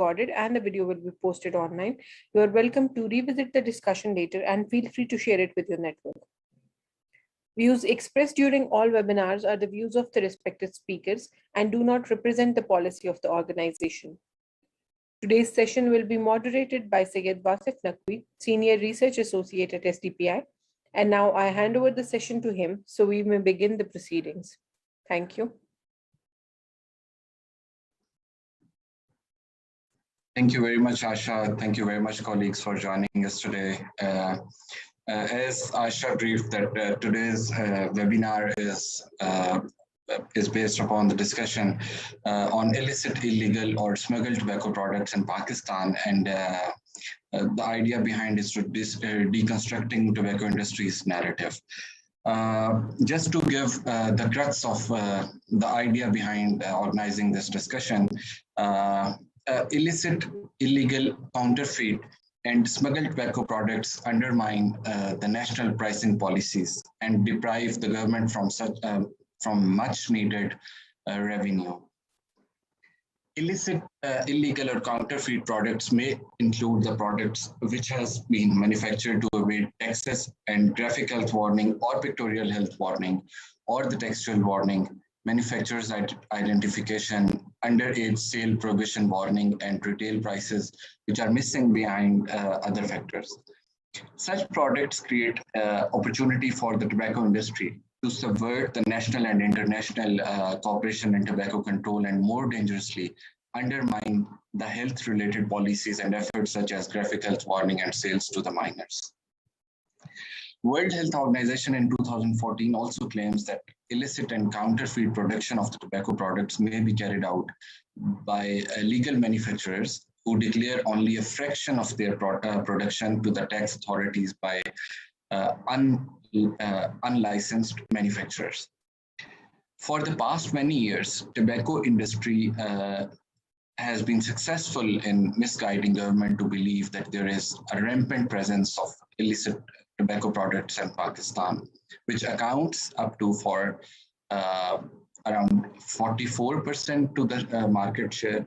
recorded and the video will be posted online. You are welcome to revisit the discussion later and feel free to share it with your network. Views expressed during all webinars are the views of the respected speakers and do not represent the policy of the organization. Today's session will be moderated by Syed Wasif Naqvi, Senior Research Associate at SDPI. And now I hand over the session to him so we may begin the proceedings. Thank you. Thank you very much, Asha. Thank you very much, colleagues, for joining us today. As Asha briefed, that today's webinar is based upon the discussion on illicit, illegal, or smuggled tobacco products in Pakistan, and the idea behind is to deconstructing tobacco industry's narrative. Just to give the crux of the idea behind organizing this discussion, illicit, illegal, counterfeit, and smuggled tobacco products undermine the national pricing policies and deprive the government from much needed revenue. Illicit, illegal, or counterfeit products may include the products which has been manufactured to evade taxes and graphic health warning or pictorial health warning, or the textual warning, manufacturer's identification, underage sale prohibition warning, and retail prices, which are missing behind other factors. Such products create opportunity for the tobacco industry to subvert the national and international cooperation in tobacco control, and more dangerously, undermine the health-related policies and efforts such as graphic health warning and sales to the minors. World Health Organization in 2014 also claims that illicit and counterfeit production of the tobacco products may be carried out by legal manufacturers who declare only a fraction of their production to the tax authorities by unlicensed manufacturers. For the past many years, tobacco industry has been successful in misguiding government to believe that there is a rampant presence of illicit tobacco products in Pakistan, which accounts up to for around 44% to the market share.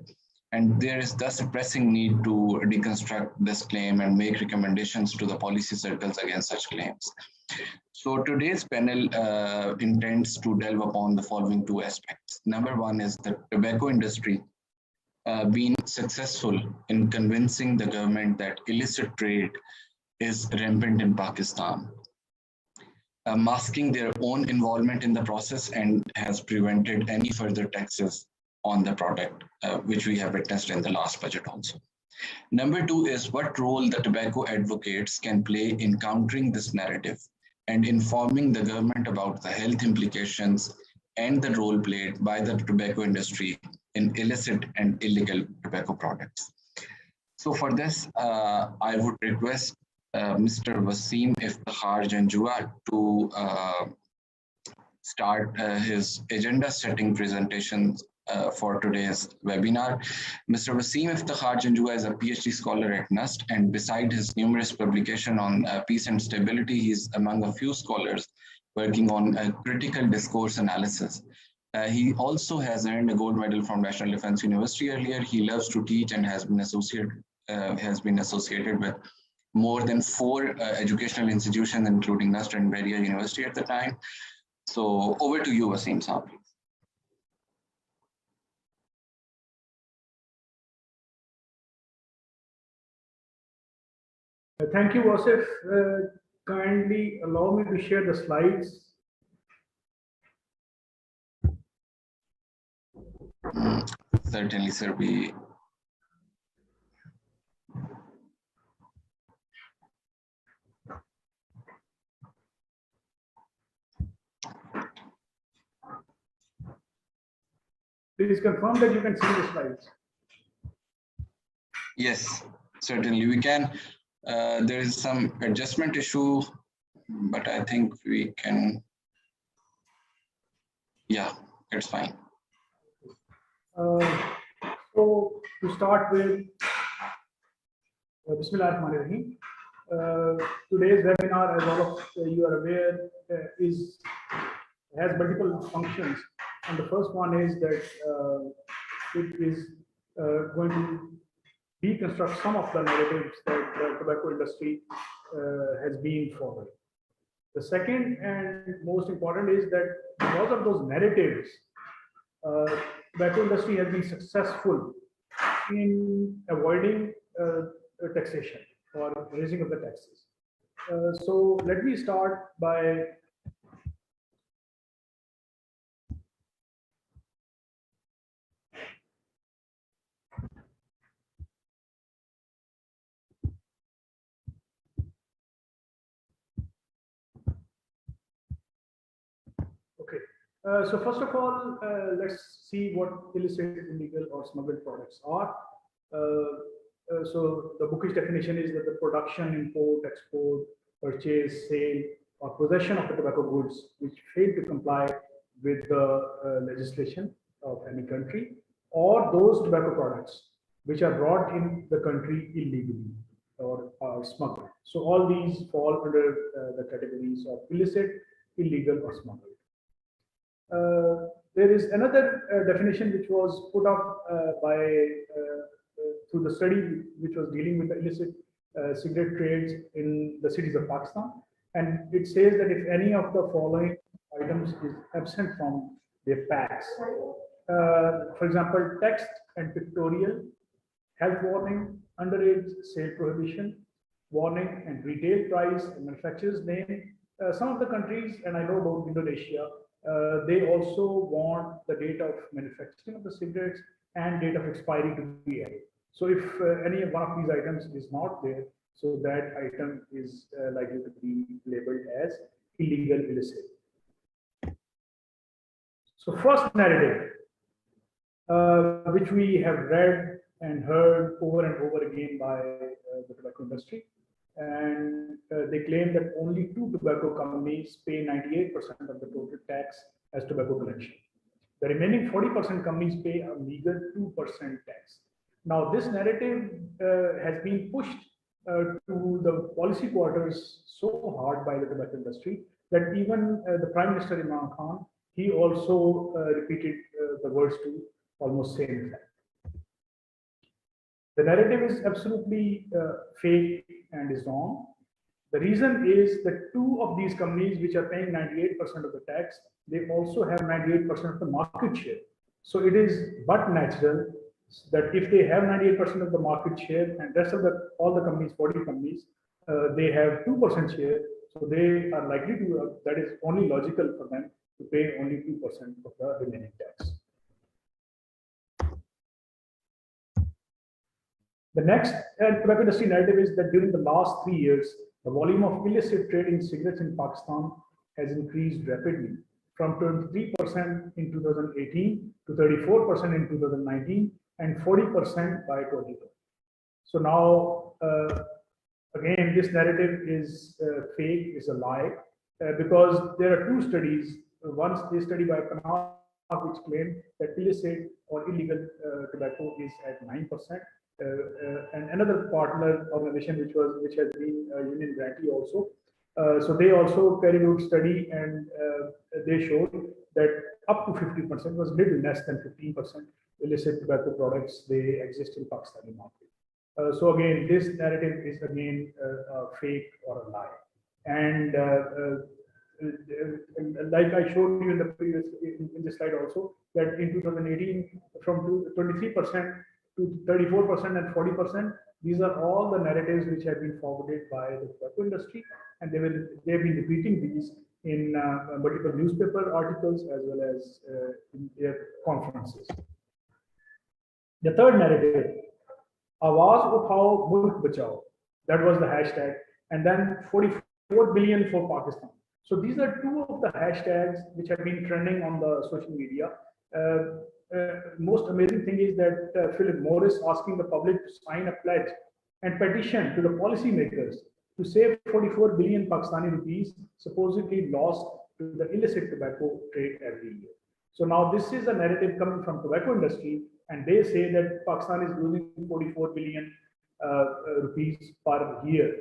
And there is thus a pressing need to deconstruct this claim and make recommendations to the policy circles against such claims. So today's panel intends to delve upon the following two aspects. Number one is the tobacco industry being successful in convincing the government that illicit trade is rampant in Pakistan, masking their own involvement in the process and has prevented any further taxes on the product, which we have witnessed in the last budget also. Number two is what role the tobacco advocates can play in countering this narrative and informing the government about the health implications and the role played by the tobacco industry in illicit and illegal tobacco products. So for this, I would request Mr. Wasim Iftikhar Janjua to start his agenda setting presentation for today's webinar. Mr. Wasim Iftikhar Janjua is a PhD scholar at NUST, and beside his numerous publications on peace and stability, he is among a few scholars working on critical discourse analysis. He also has earned a gold medal from National Defense University earlier. He loves to teach and has been associated with more than 4 educational institutions, including NUST and Beria University at the time. So over to you, Wasim Saab. Thank you, Wasif. Kindly allow me to share the slides. Certainly, sir. Please confirm that you can see the slides. Yes, certainly we can. There is some adjustment issue, but I think we can. Yeah, it's fine. So to start with, Bismillahirrahmanirrahim. Today's webinar, as all of you are aware, has multiple functions. And the first one is that it is going to deconstruct some of the narratives that the tobacco industry has been following. The second and most important is that because of those narratives, tobacco industry has been successful in avoiding taxation or raising of the taxes. So let me start by okay. So first of all, let's see what illicit, illegal, or smuggled products are. So the bookish definition is that the production, import, export, purchase, sale, or possession of the tobacco goods which fail to comply with the legislation of any country, or those tobacco products which are brought in the country illegally or are smuggled. So all these fall under the categories of illicit, illegal, or smuggled. There is another definition which was put up through the study which was dealing with the illicit cigarette trades in the cities of Pakistan, and it says that if any of the following items is absent from their packs, for example, text and pictorial, health warning, underage sale prohibition, warning and retail price and manufacturer's name. Some of the countries, and I know about Indonesia, they also want the date of manufacturing of the cigarettes and date of expiry to be added. So if any one of these items is not there, so that item is likely to be labeled as illegal, illicit. So first narrative, which we have read and heard over and over again by the tobacco industry, and they claim that only 2 tobacco companies pay 98% of the total tax as tobacco collection. The remaining 40% companies pay a meager 2% tax. Now, this narrative has been pushed to the policy quarters so hard by the tobacco industry that even the Prime Minister Imran Khan, he also repeated the words to almost same effect. The narrative is absolutely fake and is wrong. The reason is that 2 of these companies, which are paying 98% of the tax, they also have 98% of the market share. So it is but natural that if they have 98% of the market share and rest of all the companies, 40 companies, they have 2% share. So they are likely to, that is only logical for them to pay only 2% of the remaining tax. The next tobacco industry narrative is that during the last 3 years, the volume of illicit trade in cigarettes in Pakistan has increased rapidly from 23% in 2018 to 34% in 2019 and 40% by 2020. So now, again, this narrative is fake, is a lie, because there are 2 studies. One study by Panama which claimed that illicit or illegal tobacco is at 9%. And another partner organization which has been Union Grantee also. So they also carried out study and they showed that up to 50% was little less than 15% illicit tobacco products they exist in Pakistani market. So again, this narrative is again fake or a lie. And like I showed you in the previous in this slide also, that in 2018 from 23% to 34% and 40%, these are all the narratives which have been forwarded by the tobacco industry, and they've been repeating these in multiple newspaper articles as well as in their conferences. The third narrative, Awaaz Uthao Mulk Bachao, that was the hashtag, and then 44 billion for Pakistan. So these are 2 of the hashtags which have been trending on the social media. Most amazing thing is that Philip Morris asking the public to sign a pledge and petition to the policymakers to save 44 billion Pakistani rupees supposedly lost to the illicit tobacco trade every year. So now this is a narrative coming from tobacco industry, and they say that Pakistan is losing 44 billion rupees per year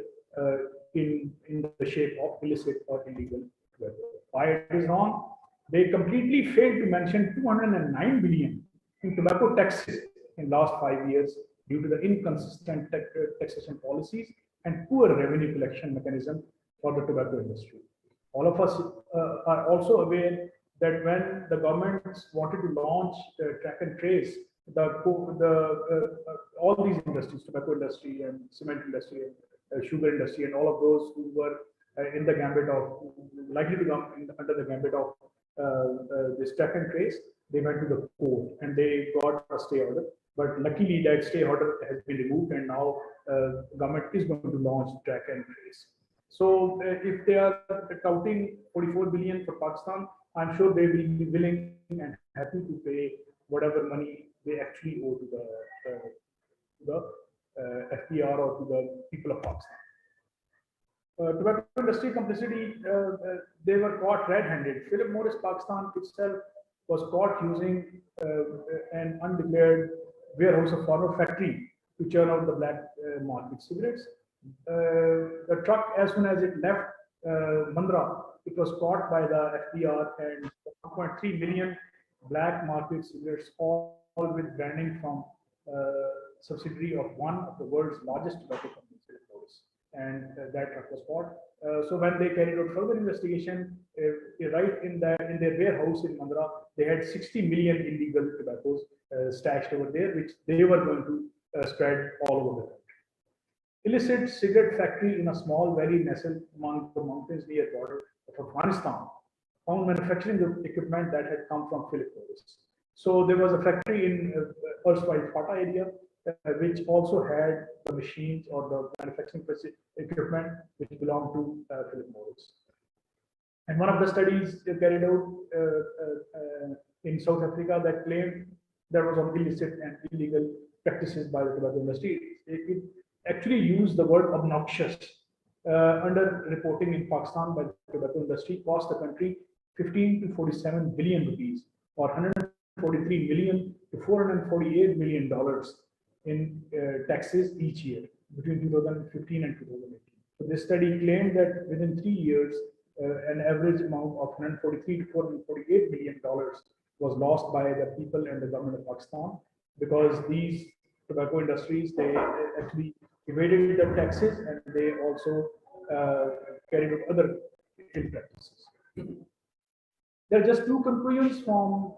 in the shape of illicit or illegal tobacco. Why it is wrong? They completely failed to mention 209 billion in tobacco taxes in last 5 years, due to the inconsistent taxation policies and poor revenue collection mechanism for the tobacco industry. All of us are also aware that when the governments wanted to launch track and trace, all these industries, tobacco industry and cement industry, and sugar industry, and all of those who were in the gambit of likely to come under the gambit of this track and trace, they went to the court and they got a stay order. But luckily, that stay order has been removed, and now government is going to launch track and trace. So if they are touting 44 billion for Pakistan, I'm sure they will be willing and happy to pay whatever money they actually owe to the FPR or to the people of Pakistan. Tobacco industry complicity, they were caught red-handed. Philip Morris Pakistan itself was caught using an undeclared warehouse of former factory to churn out the black market cigarettes. The truck, as soon as it left Mandra, it was caught by the FPR, and 1.3 million black market cigarettes, all with branding from subsidiary of one of the world's largest tobacco companies, Philip Morris. And that truck was caught. So when they carried out further investigation, right in their warehouse in Mandra, they had 60 million illegal tobaccos stashed over there, which they were going to spread all over the country. Illicit cigarette factory in a small valley nestled among the mountains near border of Afghanistan found manufacturing equipment that had come from Philip Morris. So there was a factory in erstwhile Fata area, which also had the machines or the manufacturing equipment which belonged to Philip Morris. And one of the studies carried out in South Africa that claimed there was some illicit and illegal practices by the tobacco industry. It actually used the word obnoxious. Under reporting in Pakistan by the tobacco industry, cost the country 15 to 47 billion rupees, or 143 million to 448 million dollars in taxes each year between 2015 and 2018. So this study claimed that within 3 years, an average amount of 143 to 448 million dollars was lost by the people and the government of Pakistan, because these tobacco industries, they actually evaded the taxes, and they also carried out other ill practices. There are just two conclusions from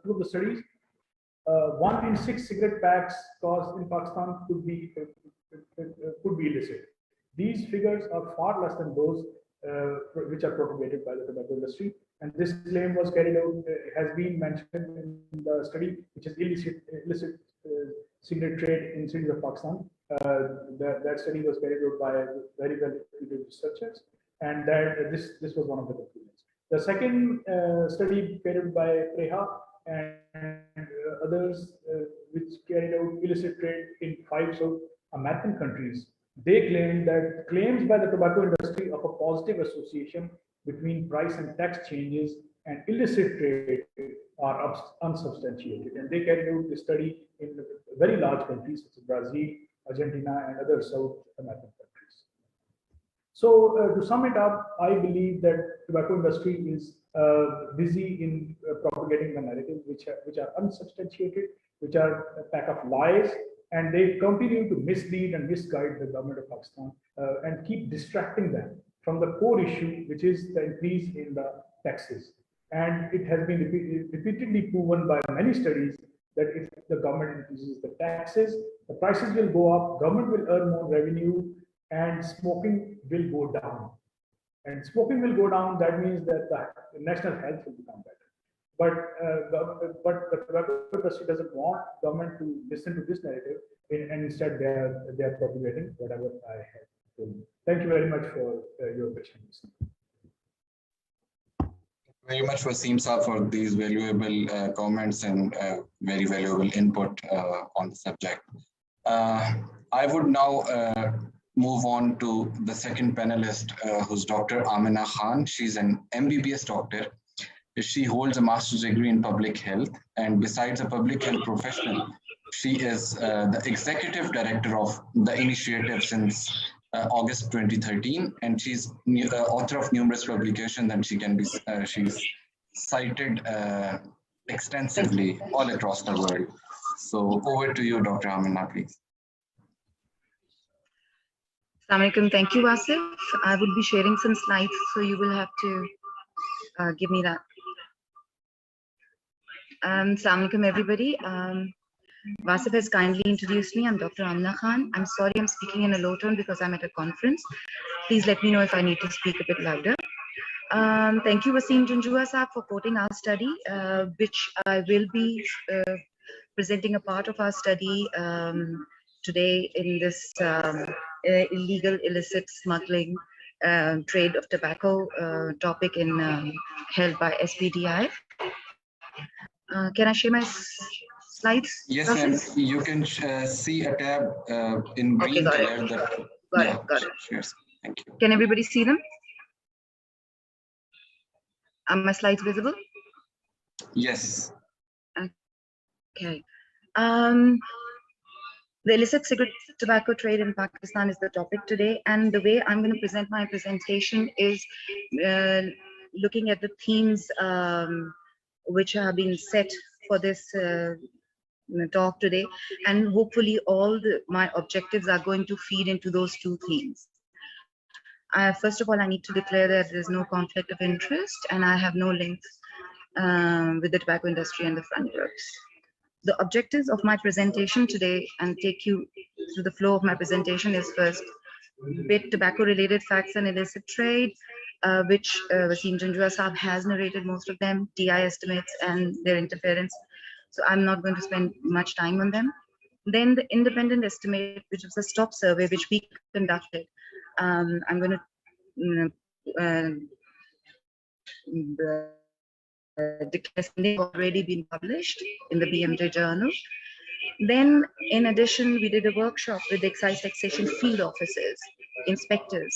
two of the studies. 1 in 6 cigarette packs caused in Pakistan could be illicit. These figures are far less than those which are propagated by the tobacco industry. And this claim was carried out, has been mentioned in the study, which is illicit cigarette trade in cities of Pakistan. That study was carried out by very well-reputed researchers, and that this was one of the conclusions. The second study carried by Preha and others, which carried out illicit trade in 5 South American countries, they claim that claims by the tobacco industry of a positive association between price and tax changes and illicit trade are unsubstantiated. And they carried out the study in very large countries such as Brazil, Argentina, and other South American countries. So to sum it up, I believe that tobacco industry is busy in propagating the narrative which are unsubstantiated, which are a pack of lies, and they continue to mislead and misguide the government of Pakistan and keep distracting them from the core issue, which is the increase in the taxes. And it has been repeatedly proven by many studies that if the government increases the taxes, the prices will go up, government will earn more revenue, and smoking will go down. And smoking will go down, that means that the national health will become better. But the tobacco industry doesn't want government to listen to this narrative, and instead they are propagating whatever I have told you. Thank you very much for your patience. Very much, Wasim Saab, for these valuable comments and very valuable input on the subject. I would now move on to the second panelist, who's Dr. Amina Khan. She's an MBBS doctor. She holds a master's degree in public health, and besides a public health professional, she is the executive director of the initiative since August 2013, and she's author of numerous publications, and she's cited extensively all across the world. So over to you, Dr. Amina, please. Assalamualaikum. Thank you, Wasif. I will be sharing some slides, so you will have to give me that. Assalamualaikum, everybody. Wasif has kindly introduced me. I'm Dr. Amna Khan. I'm sorry I'm speaking in a low tone because I'm at a conference. Please let me know if I need to speak a bit louder. Thank you, Wasim Junjua Saab, for quoting our study, which I will be presenting a part of our study today in this illegal, illicit smuggling, trade of tobacco topic held by SPDI. Can I share my slides? Yes, ma'am. You can see a tab in green color. Got it. Cheers. Thank you. Can everybody see them? Are my slides visible? Yes. Okay. The illicit cigarette tobacco trade in Pakistan is the topic today, and the way I'm going to present my presentation is looking at the themes which have been set for this talk today, and hopefully all my objectives are going to feed into those two themes. First of all, I need to declare that there is no conflict of interest, and I have no links with the tobacco industry and the front groups. The objectives of my presentation today, and take you through the flow of my presentation, is first, bit tobacco-related facts and illicit trade, which Wasim Junjua Saab has narrated most of them, TI estimates and their interference. So I'm not going to spend much time on them. Then the independent estimate, which was a stop survey, which we conducted. I'm going to declare already been published in the BMJ journal. Then, in addition, we did a workshop with excise taxation field officers, inspectors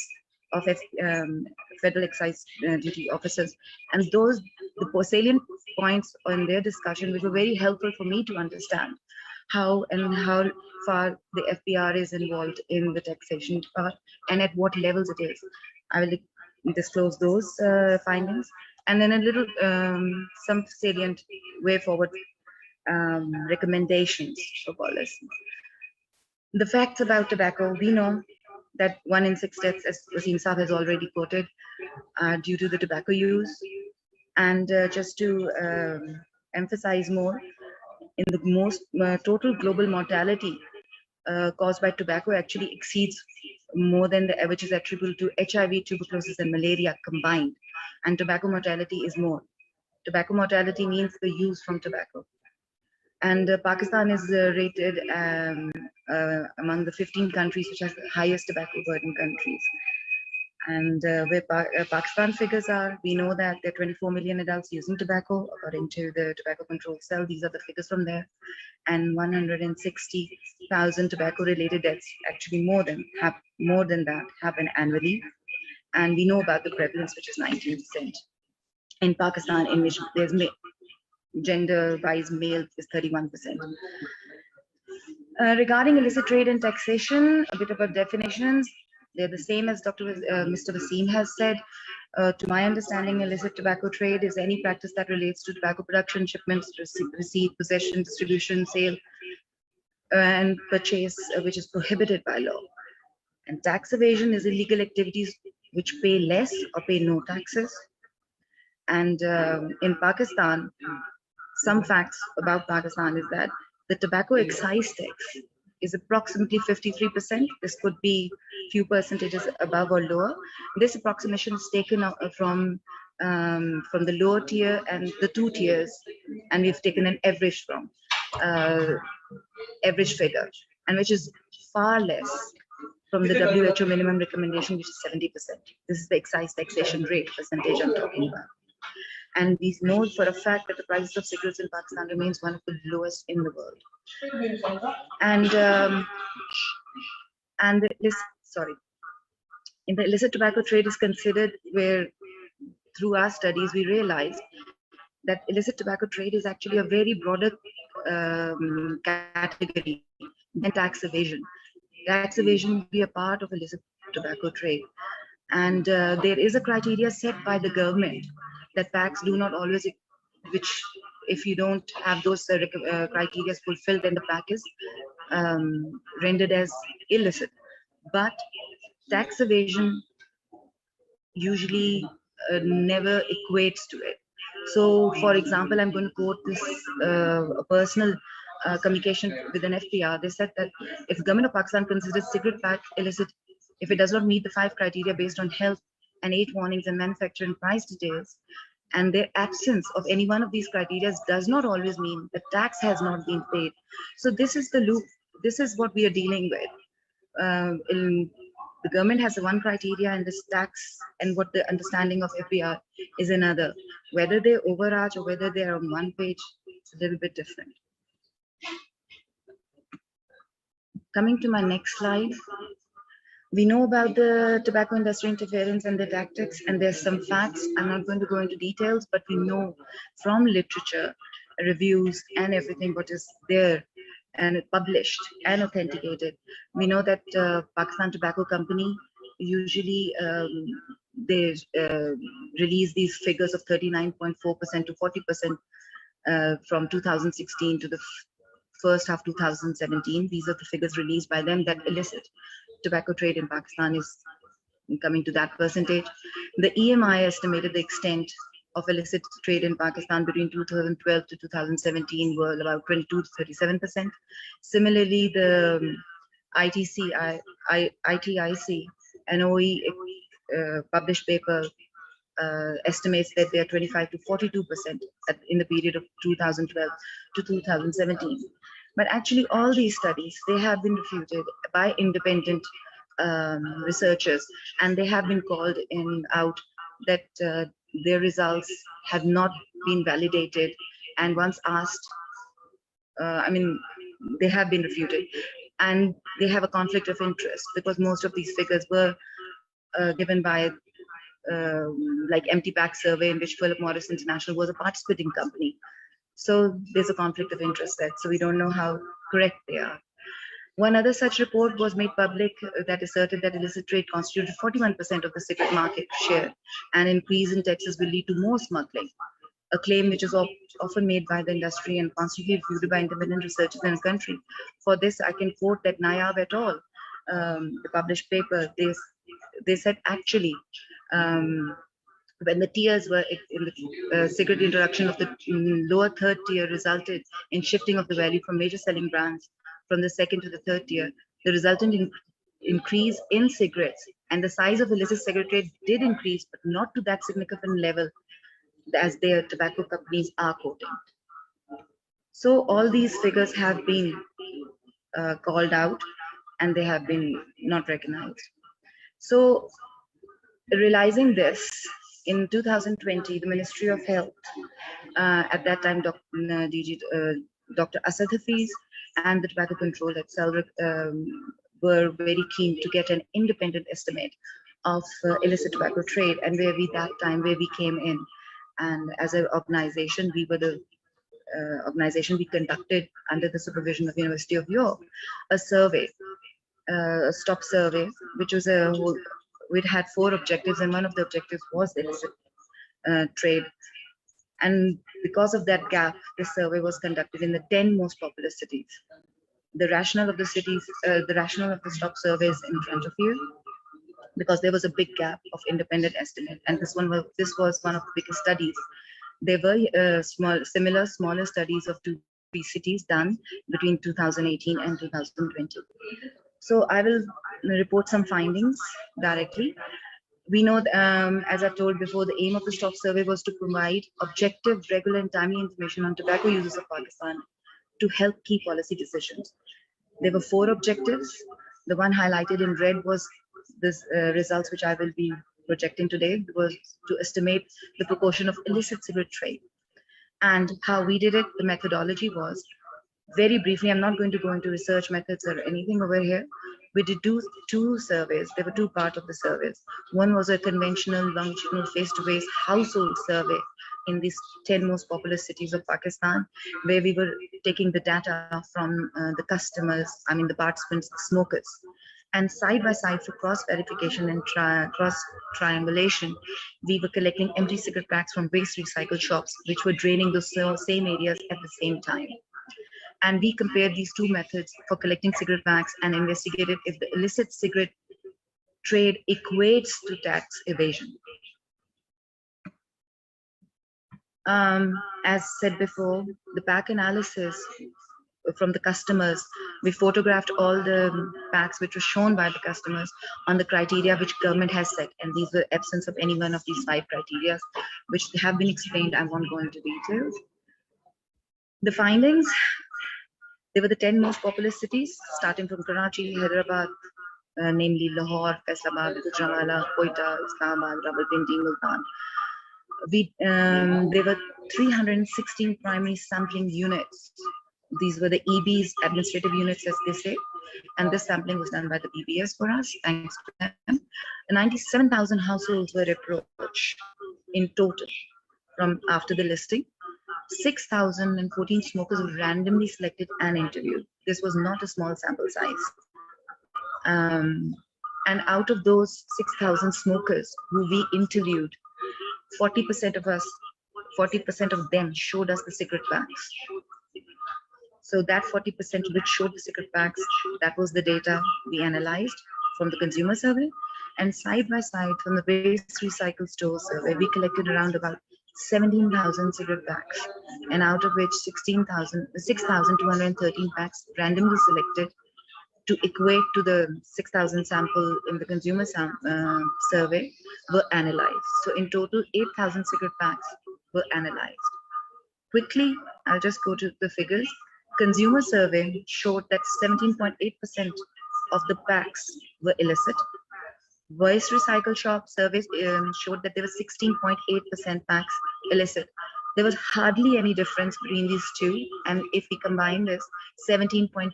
of federal excise duty officers, and the salient points on their discussion, which were very helpful for me to understand how far the FBR is involved in the taxation part and at what levels it is. I will disclose those findings, and then a little some salient way forward recommendations for policy. The facts about tobacco: we know that 1 in 6 deaths, as Wasim Saab has already quoted, are due to the tobacco use. And just to emphasize more, in the most total global mortality caused by tobacco actually exceeds more than the average is attributable to HIV, tuberculosis, and malaria combined. And tobacco mortality is more. Tobacco mortality means the use from tobacco. And Pakistan is rated among the 15 countries which has the highest tobacco burden countries. And where Pakistan figures are, we know that there are 24 million adults using tobacco, according to the Tobacco Control Cell. These are the figures from there. And 160,000 tobacco-related deaths, actually more than that, happen annually. And we know about the prevalence, which is 19%. In Pakistan, in which there's gender-wise male is 31%. Regarding illicit trade and taxation, a bit about definitions. They're the same as Mr. Wasim has said. To my understanding, illicit tobacco trade is any practice that relates to tobacco production, shipments, receipt, possession, distribution, sale, and purchase, which is prohibited by law. And tax evasion is illegal activities which pay less or pay no taxes. And in Pakistan, some facts about Pakistan is that the tobacco excise tax is approximately 53%. This could be few percentages above or lower. This approximation is taken from the lower tier and the 2 tiers, and we've taken an average from average figure, and which is far less from the WHO minimum recommendation, which is 70%. This is the excise taxation rate percentage I'm talking about. And we know for a fact that the prices of cigarettes in Pakistan remains one of the lowest in the world. And in the illicit tobacco trade is considered where, through our studies, we realized that illicit tobacco trade is actually a very broader category than tax evasion. Tax evasion will be a part of illicit tobacco trade. And there is a criteria set by the government that packs do not always, which if you don't have those criteria fulfilled, then the pack is rendered as illicit. But tax evasion usually never equates to it. So, for example, I'm going to quote this a personal communication with an FPR. They said that if the government of Pakistan considers cigarette pack illicit, if it does not meet the 5 criteria based on health and 8 warnings and manufacturer and price details, and their absence of any one of these criteria does not always mean the tax has not been paid. So this is the loop. This is what we are dealing with. The government has one criteria and this tax and what the understanding of FPR is another. Whether they overarch or whether they are on one page, it's a little bit different. Coming to my next slide. We know about the tobacco industry interference and their tactics, and there's some facts. I'm not going to go into details, but we know from literature, reviews, and everything what is there and published and authenticated. We know that Pakistan Tobacco Company usually they release these figures of 39.4% to 40% from 2016 to the first half 2017. These are the figures released by them that illicit tobacco trade in Pakistan is coming to that percentage. The EMI estimated the extent of illicit trade in Pakistan between 2012 to 2017 were about 22 to 37%. Similarly, the ITIC and OE published paper estimates that they are 25 to 42% in the period of 2012 to 2017. But actually, all these studies, they have been refuted by independent researchers, and they have been called out that their results have not been validated. And once asked, they have been refuted, and they have a conflict of interest because most of these figures were given by like Empty Pack survey in which Philip Morris International was a participating company. So there's a conflict of interest there. So we don't know how correct they are. One other such report was made public that asserted that illicit trade constituted 41% of the cigarette market share, and increase in taxes will lead to more smuggling, a claim which is often made by the industry and constantly refuted by independent researchers in the country. For this, I can quote that Nayab et al., the published paper, they said actually, when the tiers were in the cigarette introduction of the lower third tier resulted in shifting of the value from major selling brands from the second to the third tier, the resultant increase in cigarettes and the size of illicit cigarette trade did increase, but not to that significant level as their tobacco companies are quoting. So all these figures have been called out and they have been not recognized. So realizing this, in 2020, the Ministry of Health, at that time, Dr. Asad Hafiz and the Tobacco Control itself were very keen to get an independent estimate of illicit tobacco trade, and where we came in. And as an organization, we were the organization we conducted under the supervision of University of York, a survey, a stop survey, which was it had 4 objectives, and one of the objectives was illicit trade. And because of that gap, this survey was conducted in the 10 most populous cities. The rationale of the stop survey is in front of you, because there was a big gap of independent estimate, and this was one of the biggest studies. There were smaller studies of 2-3 cities done between 2018 and 2020. So I will report some findings directly. We know, as I've told before, the aim of the stop survey was to provide objective, regular, and timely information on tobacco users of Pakistan to help key policy decisions. There were 4 objectives. The one highlighted in red was this results which I will be projecting today, was to estimate the proportion of illicit cigarette trade. And how we did it, the methodology was, very briefly, I'm not going to go into research methods or anything over here. We did 2 surveys. There were 2 parts of the surveys. One was a conventional longitudinal face-to-face household survey in these 10 most populous cities of Pakistan, where we were taking the data from the customers, the participants, the smokers. And side by side for cross-verification and cross-triangulation, we were collecting empty cigarette packs from waste recycle shops, which were draining those same areas at the same time. And we compared these 2 methods for collecting cigarette packs and investigated if the illicit cigarette trade equates to tax evasion. As said before, the pack analysis from the customers, we photographed all the packs which were shown by the customers on the criteria which government has set, and these were absence of any one of these 5 criteria, which have been explained. I won't go into details. The findings, they were the 10 most populous cities, starting from Karachi, Hyderabad, namely Lahore, Faisalabad, Gujranwala, Quetta, Islamabad, Rawalpindi, Multan. There were 316 primary sampling units. These were the EB's administrative units, as they say, and this sampling was done by the BBS for us, thanks to them. 97,000 households were approached in total from after the listing. 6,014 smokers were randomly selected and interviewed. This was not a small sample size. And out of those 6,000 smokers who we interviewed, 40% of them showed us the cigarette packs. So that 40% which showed the cigarette packs, that was the data we analyzed from the consumer survey. And side by side from the waste recycle store survey, we collected around about 17,000 cigarette packs, and out of which 6,213 packs randomly selected to equate to the 6,000 sample in the consumer survey were analyzed. So in total, 8,000 cigarette packs were analyzed. Quickly, I'll just go to the figures. Consumer survey showed that 17.8% of the packs were illicit. Waste recycle shop surveys showed that there were 16.8% packs illicit. There was hardly any difference between these two, and if we combine this, 17.3%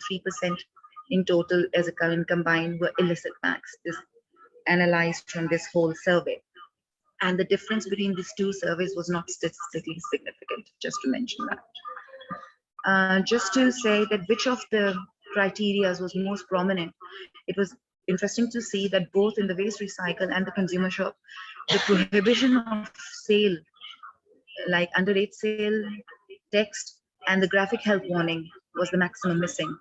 in total as a combined were illicit packs. This analyzed from this whole survey, and the difference between these two surveys was not statistically significant, just to mention that. Just to say that which of the criteria was most prominent, it was interesting to see that both in the waste recycle and the consumer shop, the prohibition of sale, like underage sale, text, and the graphic health warning was the maximum missing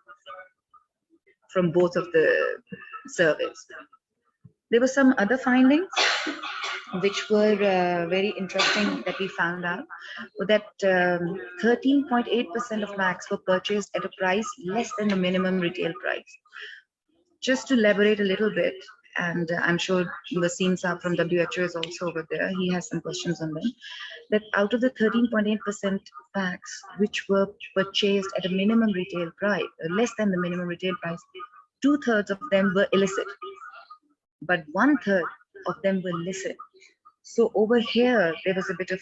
from both of the surveys. There were some other findings which were very interesting that we found out, that 13.8% of packs were purchased at a price less than the minimum retail price. Just to elaborate a little bit, and I'm sure Wasim Saab from WHO is also over there, he has some questions on them, that out of the 13.8% packs which were purchased at a minimum retail price, less than the minimum retail price, 2/3 of them were illicit, but 1/3 of them were licit. So over here, there was a bit of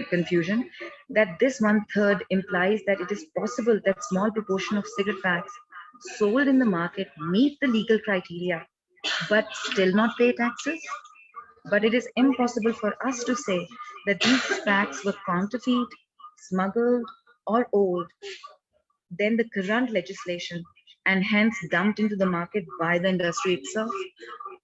confusion that this 1/3 implies that it is possible that small proportion of cigarette packs sold in the market meet the legal criteria, but still not pay taxes. But it is impossible for us to say that these packs were counterfeit, smuggled, or old than the current legislation, and hence dumped into the market by the industry itself,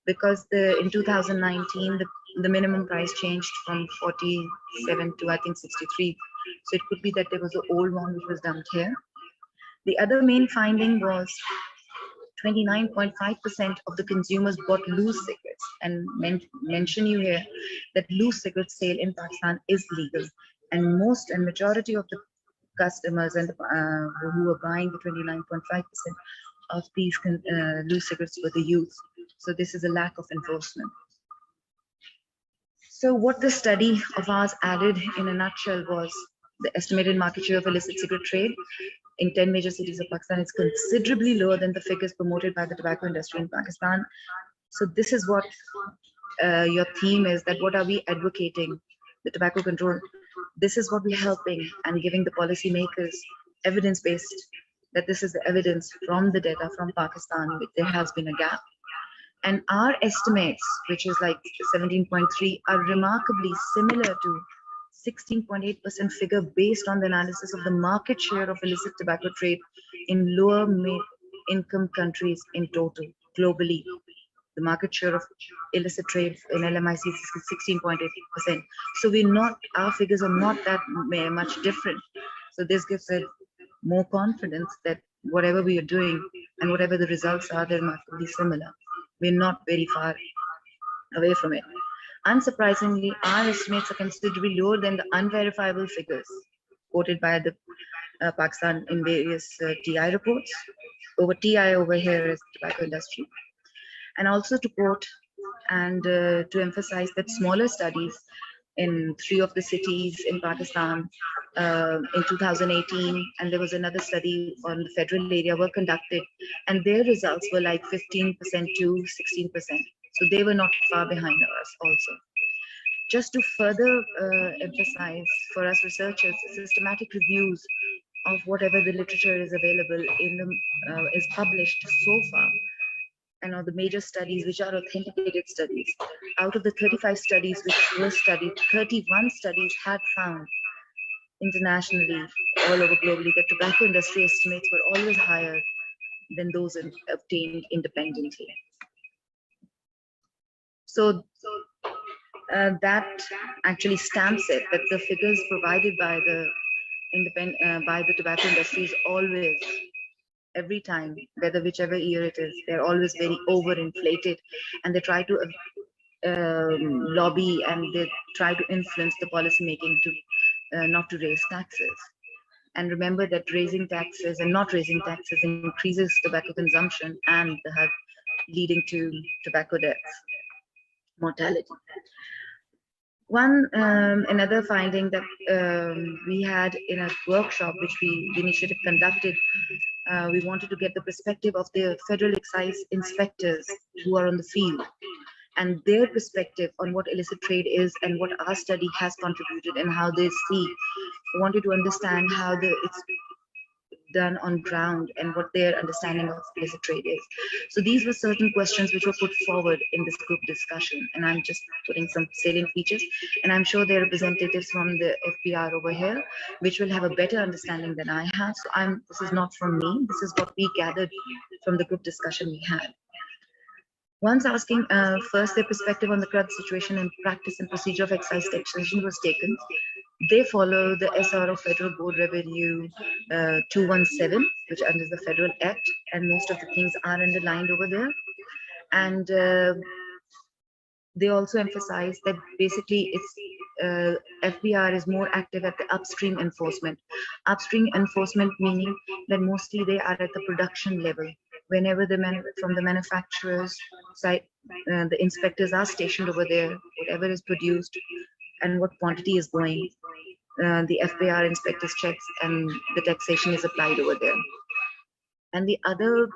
because in 2019 the minimum price changed from 47 to I think 63. So it could be that there was an old one which was dumped here. The other main finding was 29.5% of the consumers bought loose cigarettes, and mention you here that loose cigarette sale in Pakistan is legal, and majority of the customers and who were buying the 29.5% of these loose cigarettes were the youth. So this is a lack of enforcement. So what the study of ours added in a nutshell was the estimated market share of illicit cigarette trade in 10 major cities of Pakistan is considerably lower than the figures promoted by the tobacco industry in Pakistan. So this is what your theme is, that what are we advocating? The tobacco control. This is what we're helping and giving the policymakers evidence-based, that this is the evidence from the data from Pakistan, that there has been a gap. And our estimates, which is like 17.3, are remarkably similar to 16.8% figure based on the analysis of the market share of illicit tobacco trade in lower mid-income countries in total, globally. The market share of illicit trade in LMIC is 16.8%. So our figures are not that much different. So this gives it more confidence that whatever we are doing and whatever the results are, they're remarkably similar. We're not very far away from it. Unsurprisingly, our estimates are considerably lower than the unverifiable figures quoted by the Pakistan in various TI reports. TI over here is tobacco industry. And also to quote and to emphasize that smaller studies in 3 of the cities in Pakistan in 2018, and there was another study on the federal area were conducted, and their results were like 15% to 16%. So they were not far behind us also. Just to further emphasize for us researchers, systematic reviews of whatever the literature is available in the is published so far, and all the major studies which are authenticated studies. Out of the 35 studies which were studied, 31 studies had found internationally, all over globally, that tobacco industry estimates were always higher than those obtained independently. So that actually stamps it that the figures provided by the tobacco industry is always, every time, whether whichever year it is, they're always very overinflated, and they try to lobby and they try to influence the policy making to not to raise taxes. And remember that raising taxes and not raising taxes increases tobacco consumption and leading to tobacco deaths, mortality. Another finding that we had in a workshop which the initiative conducted, we wanted to get the perspective of the federal excise inspectors who are on the field and their perspective on what illicit trade is and what our study has contributed and how they see. We wanted to understand how it's done on ground and what their understanding of illicit trade is. So these were certain questions which were put forward in this group discussion, and I'm just putting some salient features, and I'm sure there are representatives from the FPR over here which will have a better understanding than I have. So this is not from me, this is what we gathered from the group discussion we had. Once asking first their perspective on the current situation and practice and procedure of excise taxation was taken, they follow the SRO Federal Board Revenue 217, which under the Federal Act, and most of the things are underlined over there. And they also emphasize that basically it's FBR is more active at the upstream enforcement. Upstream enforcement meaning that mostly they are at the production level. Whenever from the manufacturer's side, the inspectors are stationed over there, whatever is produced and what quantity is going, the FBR inspectors checks and the taxation is applied over there. And the other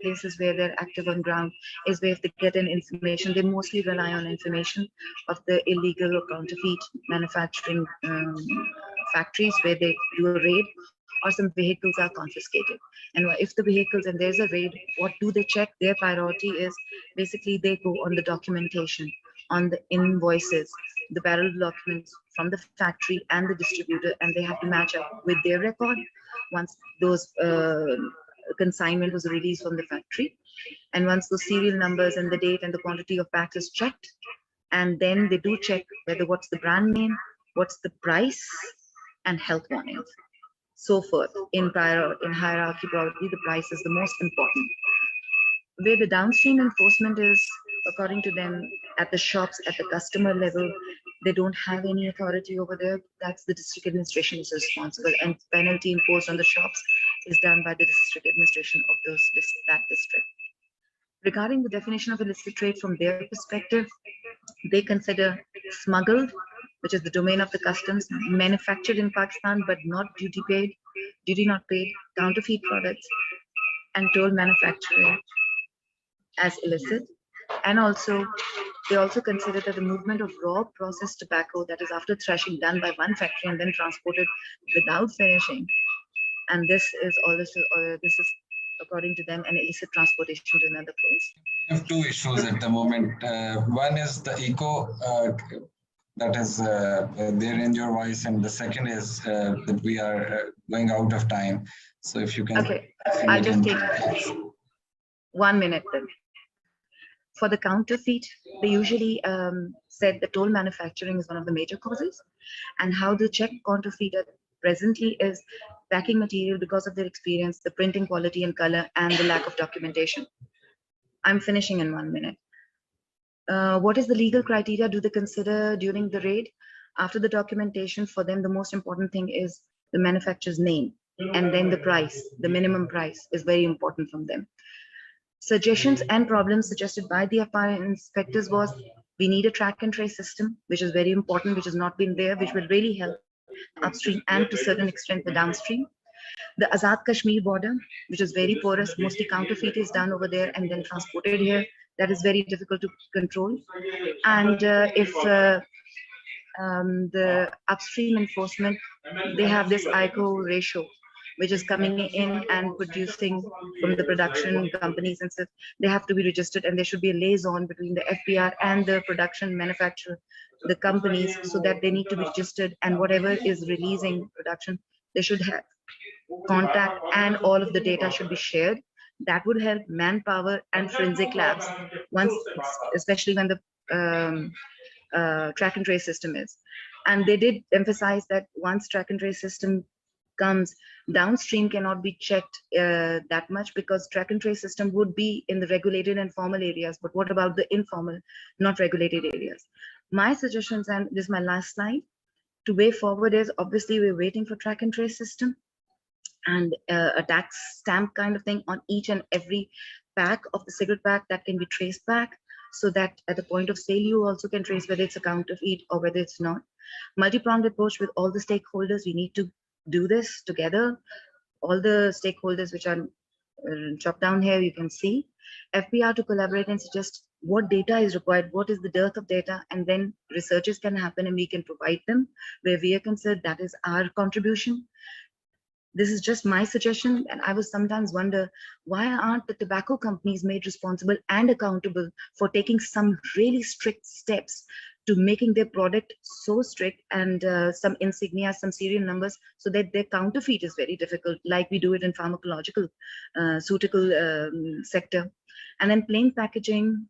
places where they're active on ground is where if they get an information, they mostly rely on information of the illegal or counterfeit manufacturing factories where they do a raid, or some vehicles are confiscated. And if the vehicles and there's a raid, what do they check? Their priority is basically they go on the documentation, on the invoices, the barrel documents from the factory and the distributor, and they have to match up with their record once those consignment was released from the factory. And once those serial numbers and the date and the quantity of packs is checked, and then they do check whether what's the brand name, what's the price, and health warnings. So forth. In hierarchy, probably the price is the most important. Where the downstream enforcement is, according to them, at the shops, at the customer level, they don't have any authority over there. That's the district administration is responsible, and penalty imposed on the shops is done by the district administration of that district. Regarding the definition of illicit trade from their perspective, they consider smuggled, which is the domain of the customs, manufactured in Pakistan but not duty not paid, counterfeit products, and toll manufacturing as illicit. And also, they also consider that the movement of raw processed tobacco, that is after threshing, done by one factory and then transported without finishing, and this is according to them an illicit transportation to another place. We have two issues at the moment. One is the eco that is there in your voice, and the second is that we are going out of time. So if you can. Okay, I'll just take 1 minute then. For the counterfeit, they usually said that toll manufacturing is one of the major causes, and how the Czech counterfeiter presently is packing material because of their experience, the printing quality and color, and the lack of documentation. I'm finishing in 1 minute. What is the legal criteria do they consider during the raid? After the documentation, for them, the most important thing is the manufacturer's name, and then the price, the minimum price is very important from them. Suggestions and problems suggested by the FR inspectors was, we need a track and trace system, which is very important, which has not been there, which will really help upstream and to a certain extent the downstream. The Azad Kashmir border, which is very porous, mostly counterfeit is done over there and then transported here. That is very difficult to control. And if the upstream enforcement, they have this ICO ratio, which is coming in and producing from the production companies and stuff. They have to be registered, and there should be a liaison between the FPR and the production manufacturer, the companies, so that they need to be registered, and whatever is releasing production, they should have contact, and all of the data should be shared. That would help manpower and forensic labs, once, especially when the track and trace system is. And they did emphasize that once track and trace system comes, downstream cannot be checked that much, because track and trace system would be in the regulated and formal areas. But what about the informal, not regulated areas? My suggestions, and this is my last slide, to way forward is, obviously we're waiting for track and trace system and a tax stamp kind of thing on each and every pack of the cigarette pack that can be traced back, so that at the point of sale you also can trace whether it's a counterfeit or whether it's not. Multi-pronged approach with all the stakeholders. We need to do this together. All the stakeholders which are chopped down here, you can see. FPR to collaborate and suggest what data is required, what is the dearth of data, and then researches can happen and we can provide them where we are concerned. That is our contribution. This is just my suggestion, and I would sometimes wonder, why aren't the tobacco companies made responsible and accountable for taking some really strict steps to making their product so strict, and some insignia, some serial numbers, so that their counterfeit is very difficult, like we do it in pharmacological, suitical sector. And then plain packaging,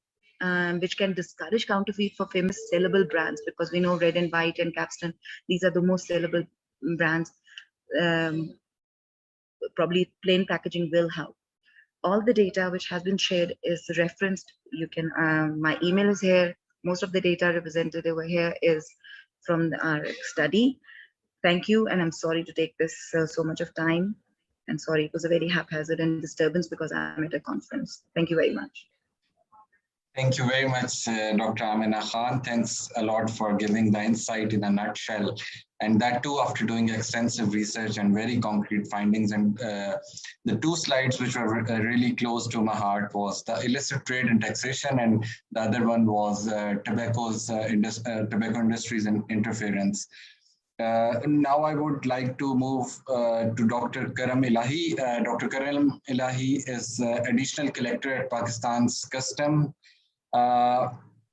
which can discourage counterfeit for famous sellable brands, because we know Red and White and Capstan, these are the most sellable brands. Probably plain packaging will help. All the data which has been shared is referenced. You can, my email is here. Most of the data represented over here is from our study. Thank you, and I'm sorry to take this so much of time. And sorry, it was a very haphazard and disturbance because I'm at a conference. Thank you very much. Thank you very much, Dr. Amina Khan. Thanks a lot for giving the insight in a nutshell, and that too after doing extensive research and very concrete findings. And the two slides which were really close to my heart was the illicit trade and taxation, and the other one was tobacco industries and interference. Now I would like to move to Dr. Karam Elahi. Dr. Karam Elahi is additional collector at Pakistan's Custom.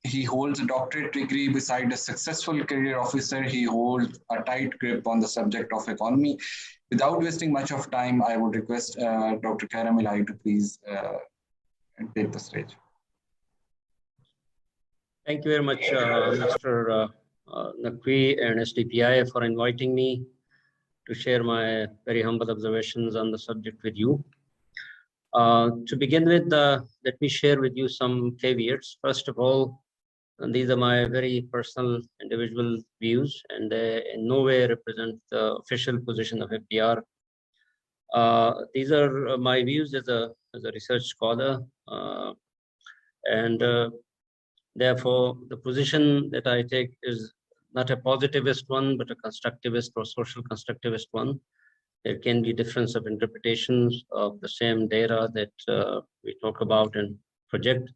He holds a doctorate degree. Beside a successful career officer, he holds a tight grip on the subject of economy. Without wasting much of time, I would request Dr. Karam Elahi to please take the stage. Thank you very much, Mr. Naqvi and SDPI for inviting me to share my very humble observations on the subject with you. To begin with, let me share with you some caveats. First of all, these are my very personal individual views, and they in no way represent the official position of FPR. These are my views as a research scholar, and therefore the position that I take is not a positivist one, but a constructivist or social constructivist one. There can be difference of interpretations of the same data that we talk about and project.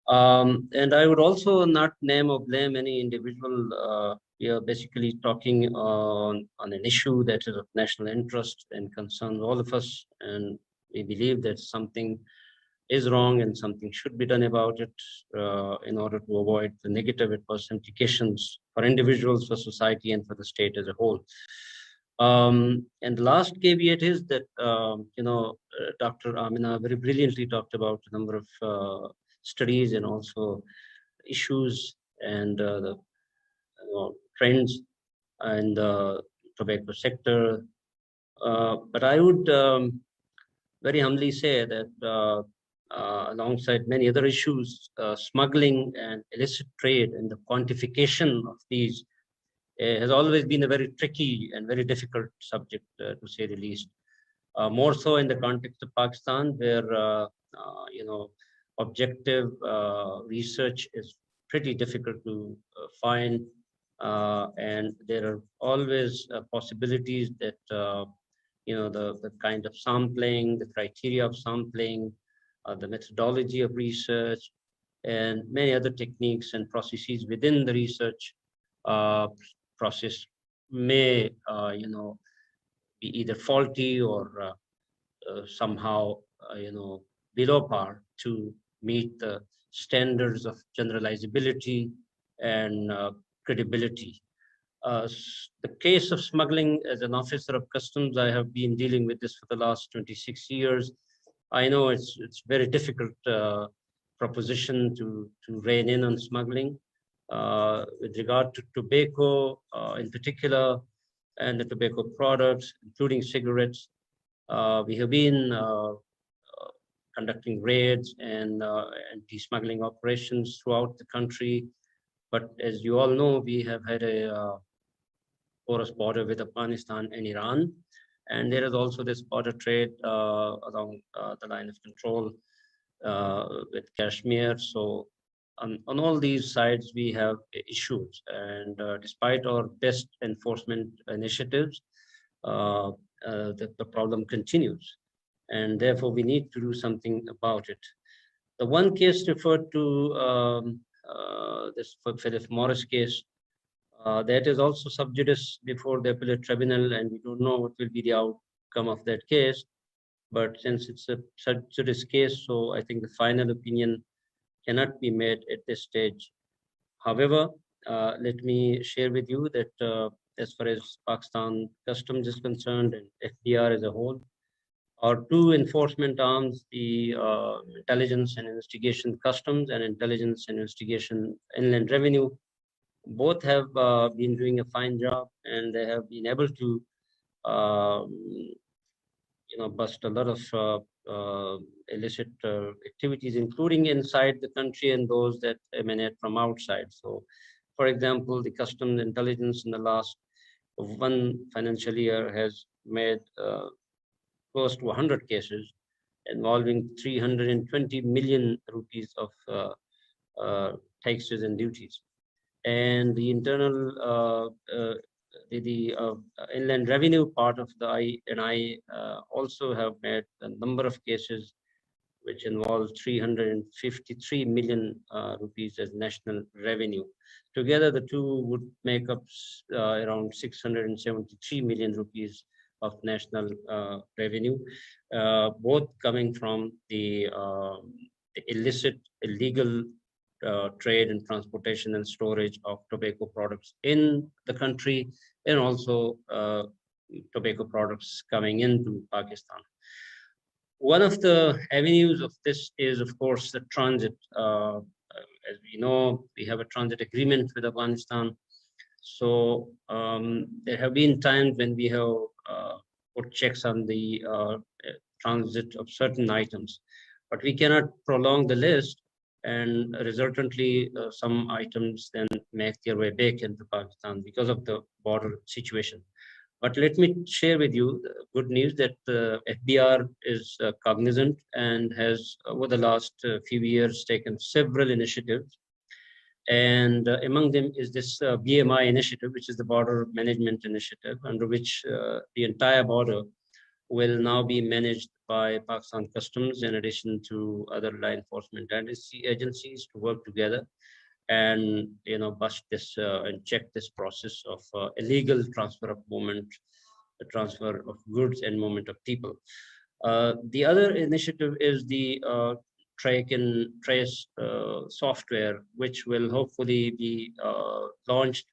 And I would also not name or blame any individual. We are basically talking on an issue that is of national interest and concerns all of us. And we believe that something is wrong and something should be done about it in order to avoid the negative adverse implications for individuals, for society, and for the state as a whole. And the last caveat is that, Dr. Amina very brilliantly talked about a number of studies and also issues and the trends in the tobacco sector. But I would very humbly say that alongside many other issues, smuggling and illicit trade and the quantification of these has always been a very tricky and very difficult subject, to say the least. More so in the context of Pakistan, where objective research is pretty difficult to find, and there are always possibilities that the kind of sampling, the criteria of sampling, the methodology of research, and many other techniques and processes within the research process may be either faulty or somehow below par to meet the standards of generalizability and credibility. The case of smuggling, as an officer of customs, I have been dealing with this for the last 26 years. I know it's very difficult proposition to rein in on smuggling. With regard to tobacco in particular, and the tobacco products, including cigarettes, we have been conducting raids and anti-smuggling operations throughout the country. But as you all know, we have had a porous border with Afghanistan and Iran. And there is also this border trade along the line of control with Kashmir. So on all these sides, we have issues. And despite our best enforcement initiatives, the problem continues. And therefore, we need to do something about it. The one case referred to, this Philip Morris case, that is also sub judice before the appellate tribunal, and we don't know what will be the outcome of that case. But since it's a sub judice case, so I think the final opinion cannot be made at this stage. However, let me share with you that as far as Pakistan Customs is concerned and FDR as a whole, our two enforcement arms, the Intelligence and Investigation Customs and Intelligence and Investigation Inland Revenue, both have been doing a fine job, and they have been able to bust a lot of illicit activities, including inside the country and those that emanate from outside. So, for example, the Customs Intelligence in the last one financial year has made close to 100 cases involving 320 million rupees of taxes and duties. And the internal, the inland revenue part of the I also have made a number of cases which involve 353 million rupees as national revenue. Together, the two would make up around 673 million rupees of national revenue, both coming from the illicit, illegal trade and transportation and storage of tobacco products in the country, and also tobacco products coming into Pakistan. One of the avenues of this is, of course, the transit. As we know, we have a transit agreement with Afghanistan. So there have been times when we have put checks on the transit of certain items, but we cannot prolong the list, and resultantly some items then make their way back into Pakistan because of the border situation. But let me share with you the good news that the FBR is cognizant and has, over the last few years, taken several initiatives. And among them is this BMI initiative, which is the Border Management Initiative, under which the entire border will now be managed by Pakistan Customs in addition to other law enforcement agencies to work together and bust this and check this process of illegal transfer of movement, the transfer of goods and movement of people. The other initiative is the track and trace software, which will hopefully be launched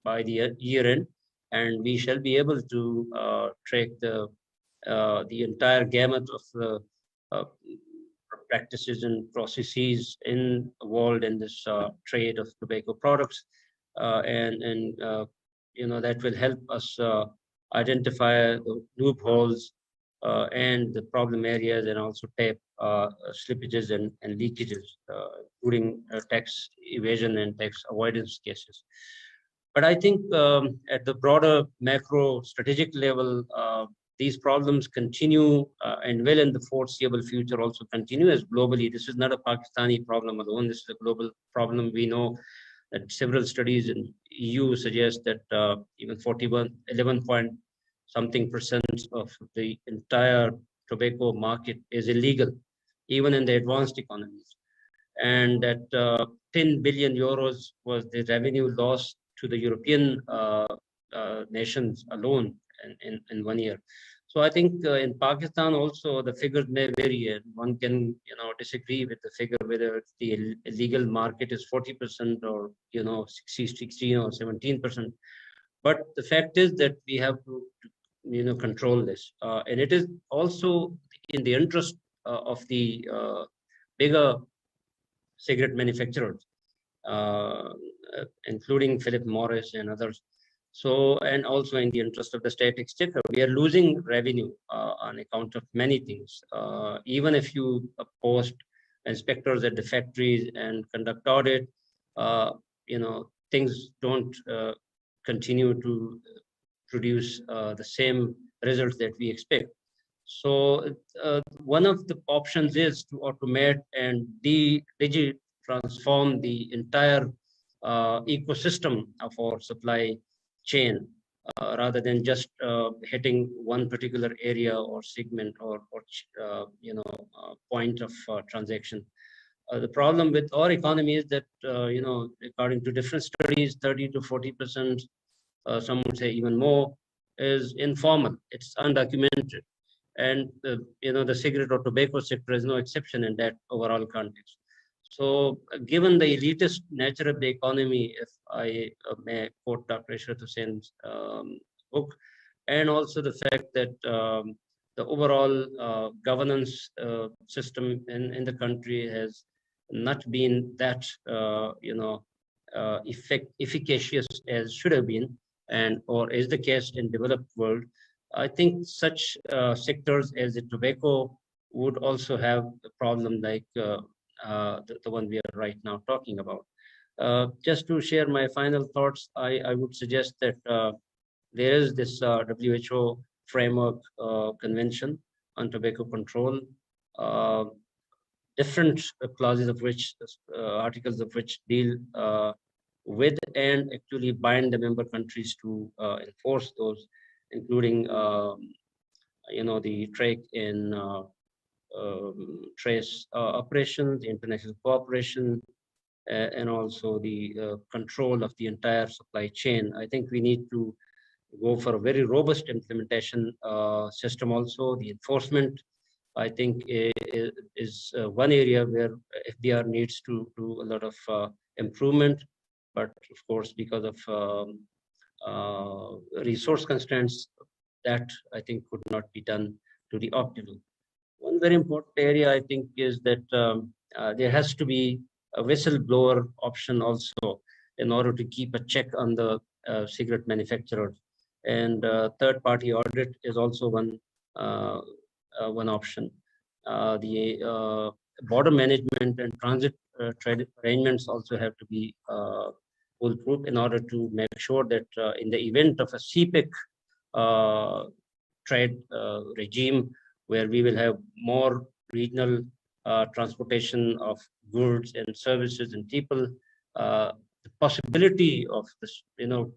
by the year end, and we shall be able to track the entire gamut of practices and processes involved in this trade of tobacco products, and that will help us identify the loopholes and the problem areas, and also tape slippages and leakages, including tax evasion and tax avoidance cases. But I think at the broader macro strategic level, these problems continue and will in the foreseeable future also continue, as globally. This is not a Pakistani problem alone. This is a global problem. We know that several studies in EU suggest that even 11 point something percent of the entire tobacco market is illegal, even in the advanced economies. And that 10 billion euros was the revenue loss to the European nations alone in 1 year. So I think in Pakistan also the figures may vary, and one can disagree with the figure whether the illegal market is 40% or 16 or 17%. But the fact is that we have to control this, and it is also in the interest of the bigger cigarette manufacturers, including Philip Morris and others. So, and also in the interest of the state exchequer, we are losing revenue on account of many things. Even if you post inspectors at the factories and conduct audit, things don't continue to produce the same results that we expect. So one of the options is to automate and transform the entire ecosystem of our supply chain, rather than just hitting one particular area or segment or point of transaction. The problem with our economy is that according to different studies, 30 to 40%, some would say even more, is informal. It's undocumented, and the cigarette or tobacco sector is no exception in that overall context. So given the elitist nature of the economy, if I may quote Dr. Ishrat Hussein's book, and also the fact that the overall governance system in the country has not been that efficacious as should have been, and or is the case in developed world, I think such sectors as the tobacco would also have a problem like the one we are right now talking about. Just to share my final thoughts, I would suggest that there is this WHO framework convention on tobacco control, different clauses of which, articles of which deal with and actually bind the member countries to enforce those, including the trade in trace operations, international cooperation, and also the control of the entire supply chain. I think we need to go for a very robust implementation system also. The enforcement, I think, is one area where FDR needs to do a lot of improvement. But of course, because of resource constraints, that I think could not be done to the optimal. One very important area, I think, is that there has to be a whistleblower option also in order to keep a check on the cigarette manufacturers. And third-party audit is also one option. The border management and transit trade arrangements also have to be foolproof in order to make sure that in the event of a CPEC trade regime, where we will have more regional transportation of goods and services and people, the possibility of this,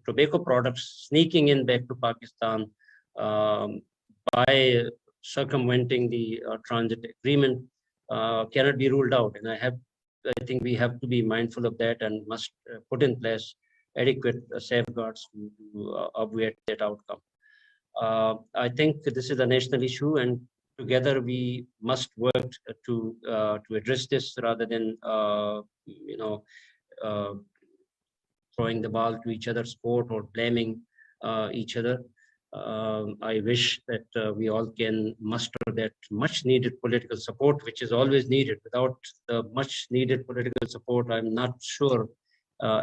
tobacco products sneaking in back to Pakistan by circumventing the transit agreement cannot be ruled out. And I think we have to be mindful of that and must put in place adequate safeguards to obviate that outcome. I think this is a national issue, and together we must work to address this rather than throwing the ball to each other's court or blaming each other. I wish that we all can muster that much needed political support, which is always needed. Without the much needed political support, I'm not sure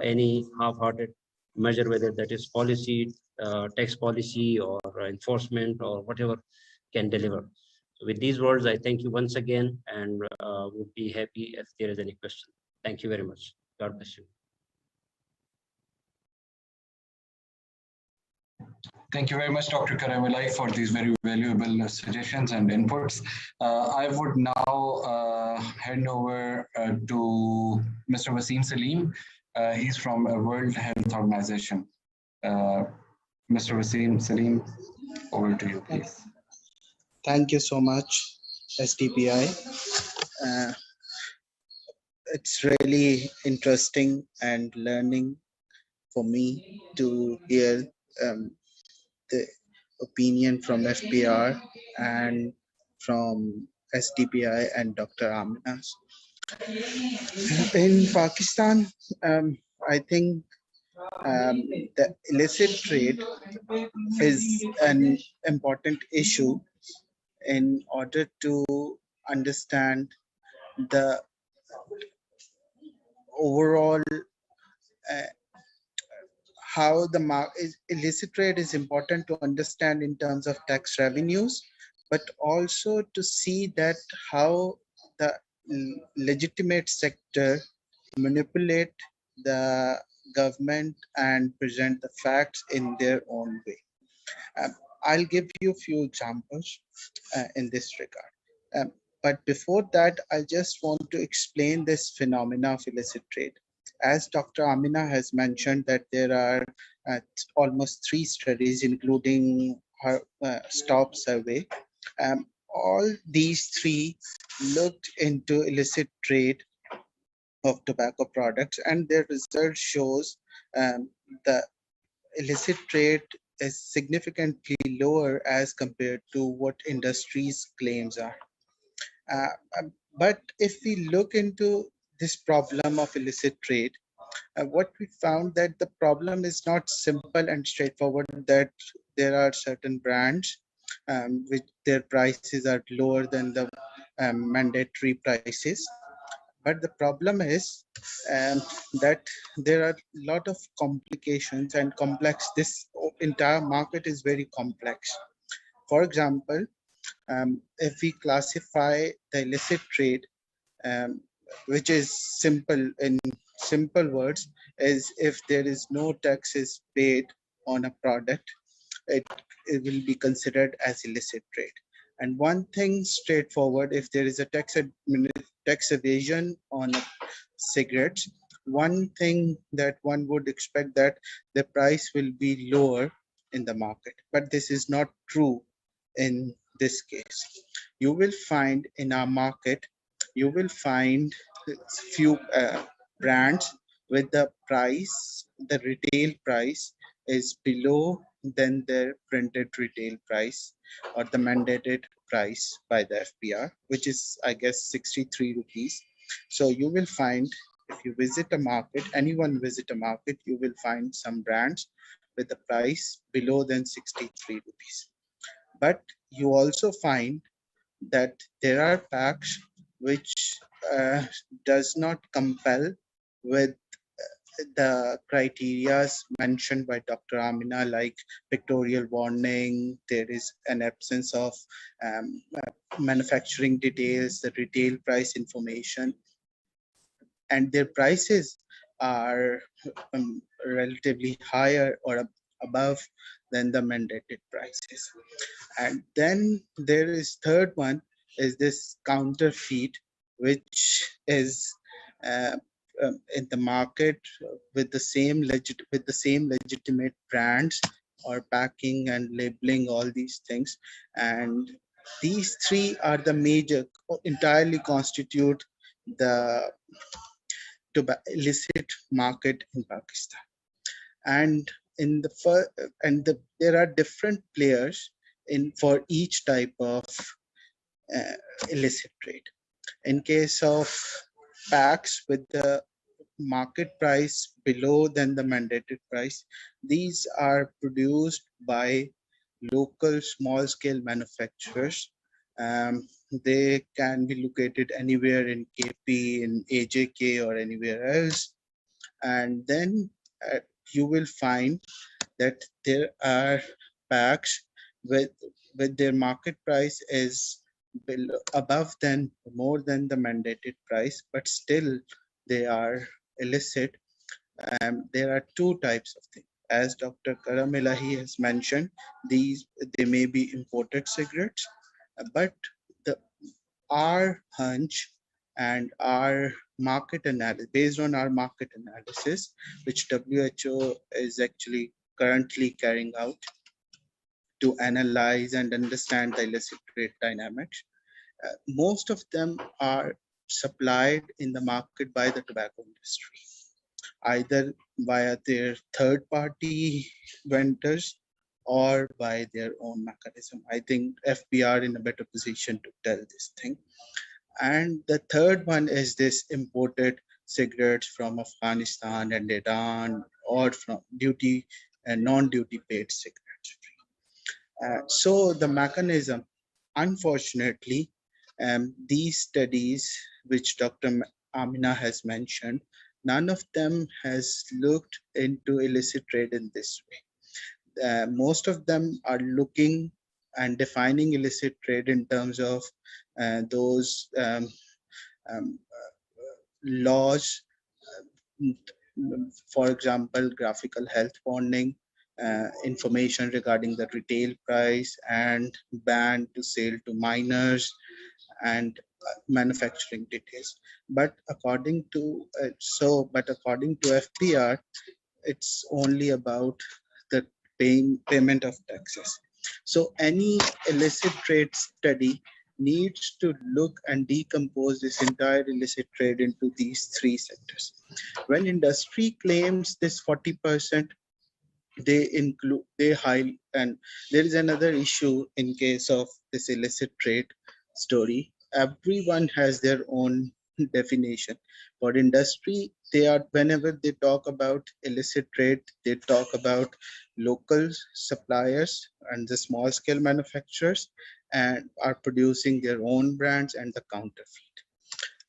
any half-hearted measure, whether that is policy, tax policy or enforcement or whatever, can deliver. So with these words, I thank you once again and would be happy if there is any question. Thank you very much. God bless you. Thank you very much, Dr. Karamalai, for these very valuable suggestions and inputs. I would now hand over to Mr. Wasim Salim. He's from a World Health Organization. Mr. Wasim Salim, over to you, please. Thank you so much, SDPI. It's really interesting and learning for me to hear the opinion from FPR and from SDPI and Dr. Aminas. In Pakistan, I think the illicit trade is an important issue in order to understand the overall how the illicit trade is important to understand in terms of tax revenues, but also to see that how the legitimate sector manipulate the government and present the facts in their own way. I'll give you a few examples in this regard. But before that, I just want to explain this phenomena of illicit trade. As Dr. Amina has mentioned that there are almost 3 studies, including her STOP survey. All these 3 looked into illicit trade of tobacco products, and their result shows the illicit trade is significantly lower as compared to what industry's claims are. But if we look into this problem of illicit trade, what we found that the problem is not simple and straightforward, that there are certain brands which their prices are lower than the mandatory prices. But the problem is that there are a lot of complications and complex. This entire market is very complex. For example, if we classify the illicit trade, which is simple in simple words, is if there is no taxes paid on a product, it will be considered as illicit trade. And one thing straightforward, if there is a tax evasion on cigarettes, one thing that one would expect that the price will be lower in the market. But this is not true in this case. You will find in our market, you will find few brands with the price, the retail price is below than their printed retail price or the mandated price by the FPR, which is, I guess, 63 rupees. So you will find, if you visit a market, anyone visit a market, you will find some brands with the price below than 63 rupees. But you also find that there are packs which does not compel with the criteria mentioned by Dr. Amina, like pictorial warning, there is an absence of manufacturing details, the retail price information, and their prices are relatively higher or above than the mandated prices. And then there is third one is this counterfeit, which is in the market with the same legitimate brands or packing and labeling, all these things. And these 3 are the major, entirely constitute the illicit market in Pakistan. And in the there are different players in for each type of illicit trade. In case of packs with the market price below than the mandated price, these are produced by local small scale manufacturers. They can be located anywhere in KP, in AJK, or anywhere else. And then you will find that there are packs with with their market price is below, above than more than the mandated price, but still they are illicit. There are two types of things. As Dr. Karamilahi has mentioned, they may be imported cigarettes, but the our hunch and our market analysis, based on our market analysis, which WHO is actually currently carrying out to analyze and understand the illicit trade dynamics, most of them are supplied in the market by the tobacco industry, either via their third party vendors or by their own mechanism. I think FBR in a better position to tell this thing. And the third one is this imported cigarettes from Afghanistan and Iran, or from duty and non-duty paid cigarettes. So the mechanism, unfortunately, these studies which Dr. Amina has mentioned, none of them has looked into illicit trade in this way. Most of them are looking and defining illicit trade in terms of those um, laws, for example, graphical health warning, information regarding the retail price, and ban to sale to minors, and manufacturing details. But according to FPR, it's only about the payment of taxes. So any illicit trade study needs to look and decompose this entire illicit trade into these three sectors. When industry claims this 40%, they hide, and there is another issue in case of this illicit trade story. Everyone has their own definition. For industry, they are, whenever they talk about illicit trade, they talk about local suppliers and the small scale manufacturers, and are producing their own brands and the counterfeit.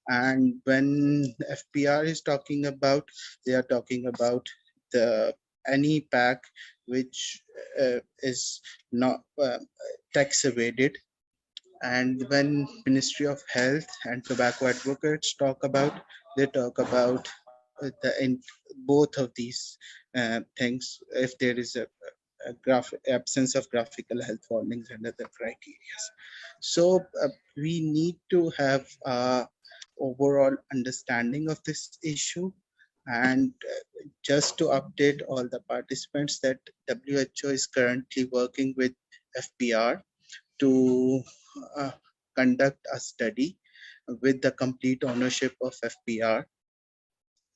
And when FPR is talking about, they are talking about the any pack which is not tax evaded. And when Ministry of Health and tobacco advocates talk about, they talk about in both of these things, if there is a absence of graphical health warnings and other criteria. So we need to have overall understanding of this issue. And just to update all the participants that WHO is currently working with FPR to uh, conduct a study with the complete ownership of FPR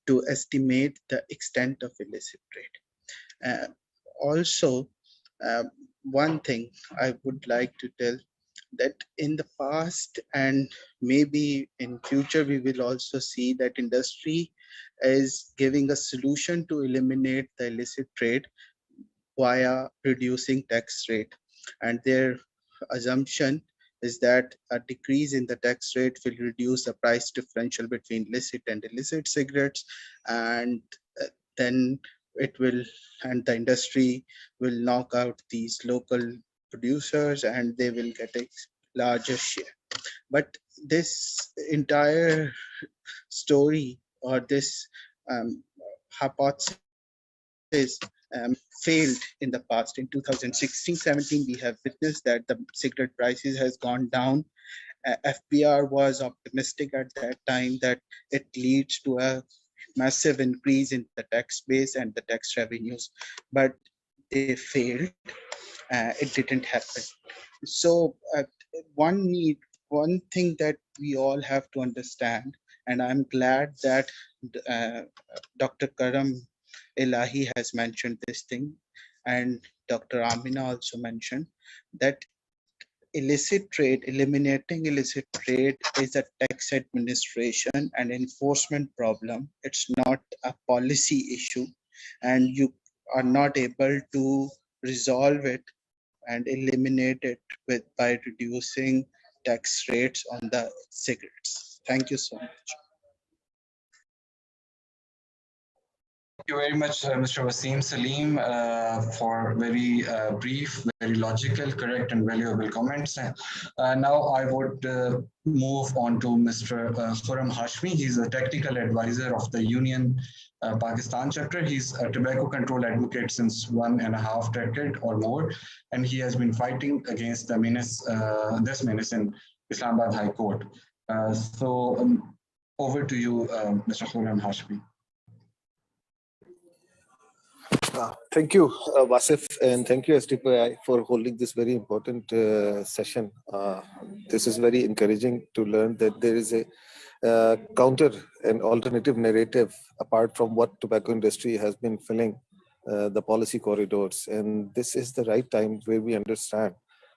to estimate the extent of illicit trade. Also, one thing I would like to tell, that in the past and maybe in future, we will also see that industry is giving a solution to eliminate the illicit trade via reducing tax rate. And their assumption is that a decrease in the tax rate will reduce the price differential between licit and illicit cigarettes, and then it will, and the industry will knock out these local producers and they will get a larger share. But this entire story, or this hypothesis failed in the past. In 2016-17, we have witnessed that the cigarette prices has gone down. FBR was optimistic at that time that it leads to a massive increase in the tax base and the tax revenues, but they failed. It didn't happen. So one thing that we all have to understand, and I'm glad that Dr. Karam Elahi has mentioned this thing, and Dr. Amina also mentioned that illicit trade, eliminating illicit trade is a tax administration and enforcement problem. It's not a policy issue, and you are not able to resolve it and eliminate it by reducing tax rates on the cigarettes. Thank you so much. Thank you very much, Mr. Wasim Salim, for very brief, very logical, correct, and valuable comments. Now I would move on to Mr. Khurram Hashmi. He's a technical advisor of the Union Pakistan chapter. He's a tobacco control advocate since 1.5 decades or more, and he has been fighting against the this menace in Islamabad High Court. Over to you, Mr. Khurram Hashmi. Thank you, Wasif, and thank you, SDPI, for holding this very important session. This is very encouraging to learn that there is a counter and alternative narrative apart from what tobacco industry has been filling the policy corridors. And this is the right time where we understand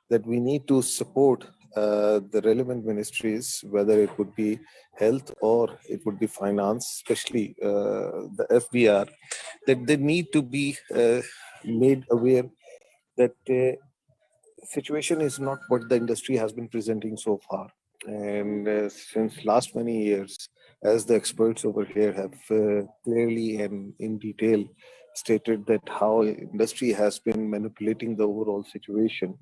that we need to support the relevant ministries, whether it would be health or it would be finance, especially the FBR, that they need to be made aware that the situation is not what the industry has been presenting so far. And since last many years, as the experts over here have clearly and in detail stated that how industry has been manipulating the overall situation,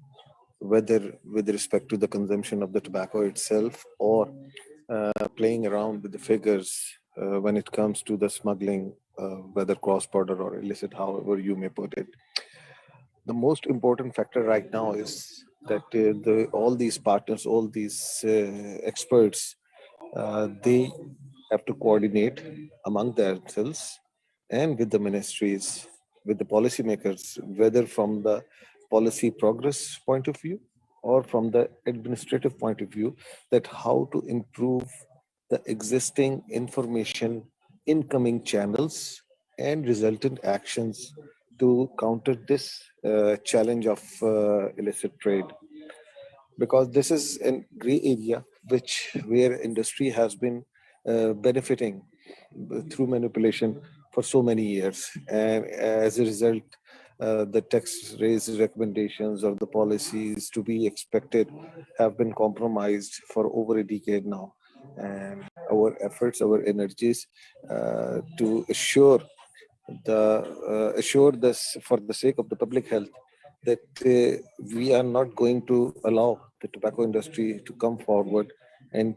whether with respect to the consumption of the tobacco itself or playing around with the figures when it comes to the smuggling, whether cross-border or illicit, however you may put it. The most important factor right now is that all these partners, all these experts, they have to coordinate among themselves and with the ministries, with the policymakers, whether from the policy progress point of view or from the administrative point of view, that how to improve the existing information incoming channels and resultant actions to counter this challenge of illicit trade, because this is a gray area where industry has been benefiting through manipulation for so many years, and as a result the tax raise recommendations or the policies to be expected have been compromised for over a decade now. And our efforts, our energies to assure this for the sake of the public health, that we are not going to allow the tobacco industry to come forward and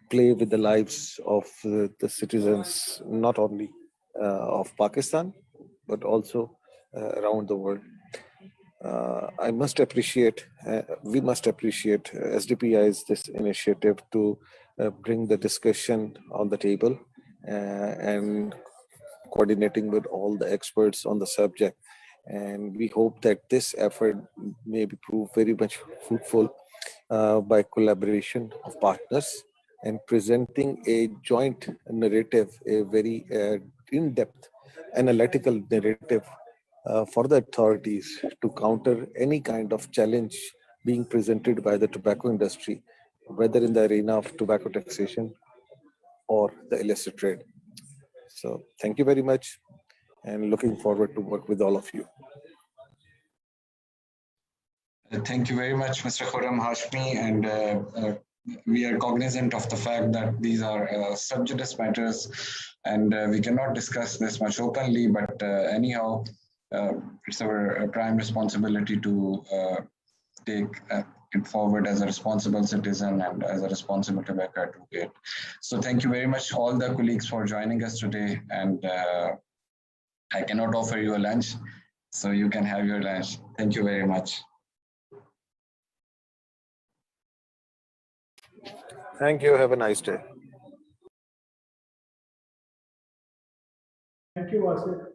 play with the lives of the citizens, not only of Pakistan, but also around the world. We must appreciate SDPI's this initiative to bring the discussion on the table and coordinating with all the experts on the subject. And we hope that this effort may be proved very much fruitful by collaboration of partners and presenting a joint narrative, a very in-depth analytical narrative for the authorities to counter any kind of challenge being presented by the tobacco industry, whether in the arena of tobacco taxation or the illicit trade. So thank you very much, and looking forward to work with all of you. Thank you very much, Mr. Khurram Hashmi, and we are cognizant of the fact that these are sub judice matters, and we cannot discuss this much openly, but anyhow, it's our prime responsibility to take it forward as a responsible citizen and as a responsible tobacco advocate. So thank you very much, all the colleagues, for joining us today, and I cannot offer you a lunch, so you can have your lunch. Thank you very much. Thank you. Have a nice day. Thank you, Wasif.